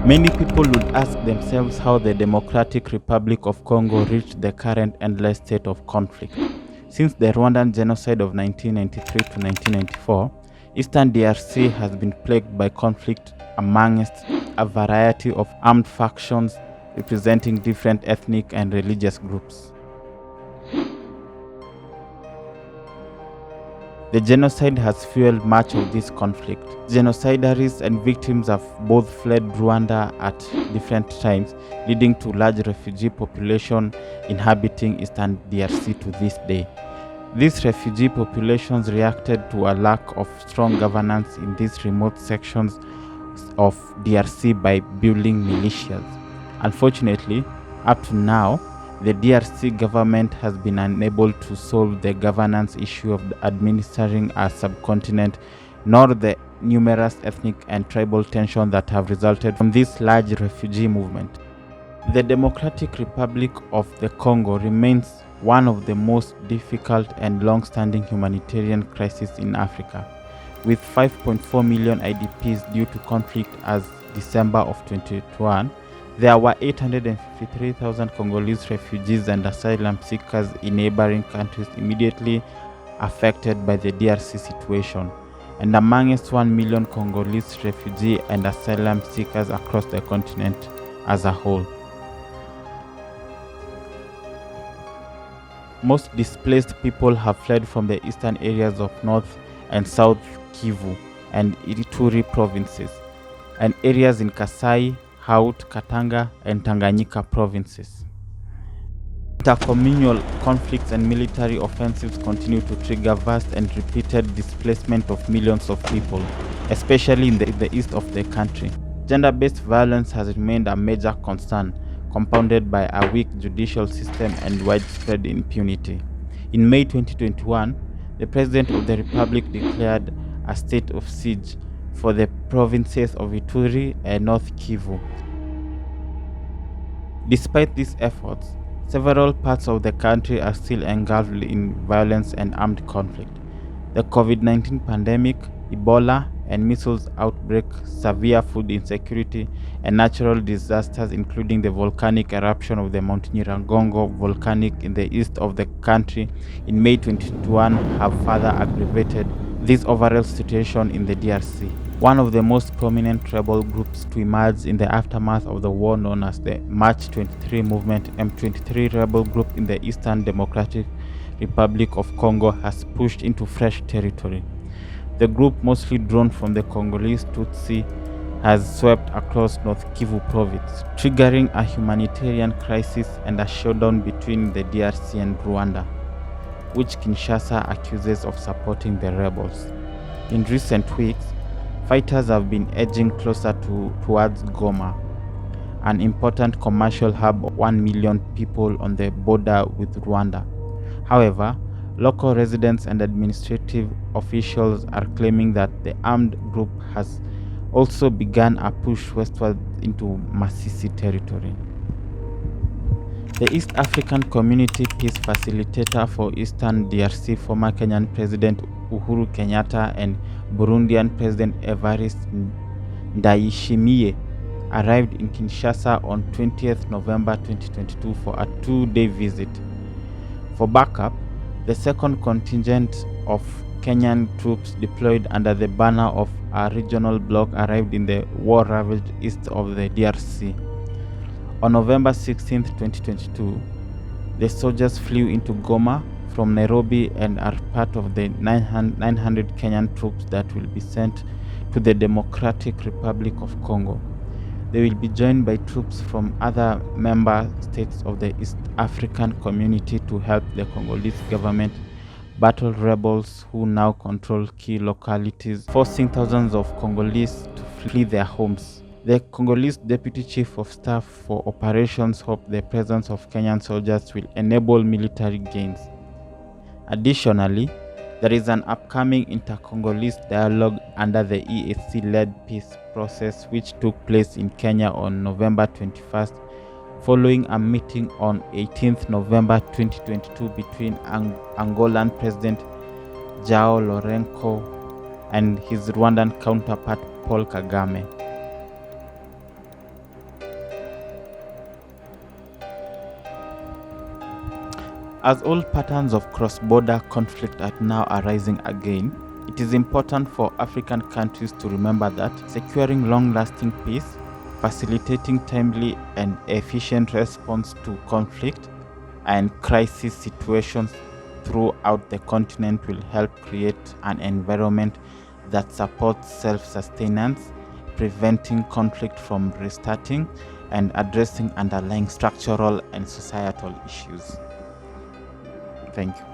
Many people would ask themselves how the Democratic Republic of Congo reached the current endless state of conflict. Since the Rwandan Genocide of 1993 to 1994, Eastern DRC has been plagued by conflict amongst a variety of armed factions representing different ethnic and religious groups. The genocide has fueled much of this conflict. Genocidaires and victims have both fled Rwanda at different times, leading to large refugee population inhabiting Eastern DRC to this day. These refugee populations reacted to a lack of strong governance in these remote sections of DRC by building militias. Unfortunately, up to now, the DRC government has been unable to solve the governance issue of administering a subcontinent, nor the numerous ethnic and tribal tensions that have resulted from this large refugee movement. The Democratic Republic of the Congo remains one of the most difficult and long-standing humanitarian crises in Africa, with 5.4 million IDPs due to conflict as December of 2021. There were 853,000 Congolese refugees and asylum seekers in neighboring countries immediately affected by the DRC situation, and amongst 1 million Congolese refugees and asylum seekers across the continent as a whole. Most displaced people have fled from the eastern areas of North and South Kivu and Ituri provinces, and areas in Kasai, Haut, Katanga, and Tanganyika provinces. Intercommunal conflicts and military offensives continue to trigger vast and repeated displacement of millions of people, especially in the east of the country. Gender-based violence has remained a major concern, compounded by a weak judicial system and widespread impunity. In May 2021, the President of the Republic declared a state of siege for the provinces of Ituri and North Kivu. Despite these efforts, several parts of the country are still engulfed in violence and armed conflict. The COVID-19 pandemic, Ebola, and measles outbreak, severe food insecurity, and natural disasters including the volcanic eruption of the Mount Nyiragongo volcanic in the east of the country in May 2021 have further aggravated this overall situation in the DRC. One of the most prominent rebel groups to emerge in the aftermath of the war, known as the March 23 movement, M23 rebel group in the Eastern Democratic Republic of Congo, has pushed into fresh territory. The group, mostly drawn from the Congolese Tutsi, has swept across North Kivu province, triggering a humanitarian crisis and a showdown between the DRC and Rwanda, which Kinshasa accuses of supporting the rebels. In recent weeks, fighters have been edging closer towards Goma, an important commercial hub of 1 million people on the border with Rwanda. However, local residents and administrative officials are claiming that the armed group has also begun a push westward into Masisi territory. The East African Community Peace Facilitator for Eastern DRC, former Kenyan President Uhuru Kenyatta and Burundian President Evariste Ndayishimiye, arrived in Kinshasa on 20th November 2022 for a 2-day visit. For backup, the second contingent of Kenyan troops deployed under the banner of a regional bloc arrived in the war-ravaged east of the DRC. On November 16, 2022, the soldiers flew into Goma from Nairobi and are part of the 900 Kenyan troops that will be sent to the Democratic Republic of Congo. They will be joined by troops from other member states of the East African Community to help the Congolese government battle rebels who now control key localities, forcing thousands of Congolese to flee their homes. The Congolese Deputy Chief of Staff for Operations hopes the presence of Kenyan soldiers will enable military gains. Additionally, there is an upcoming inter-Congolese dialogue under the EAC-led peace process which took place in Kenya on November 21st, following a meeting on 18th November 2022 between Angolan President João Lourenço and his Rwandan counterpart Paul Kagame. As old patterns of cross-border conflict are now arising again, it is important for African countries to remember that securing long-lasting peace, facilitating timely and efficient response to conflict and crisis situations throughout the continent will help create an environment that supports self-sustenance, preventing conflict from restarting, and addressing underlying structural and societal issues. Thank you.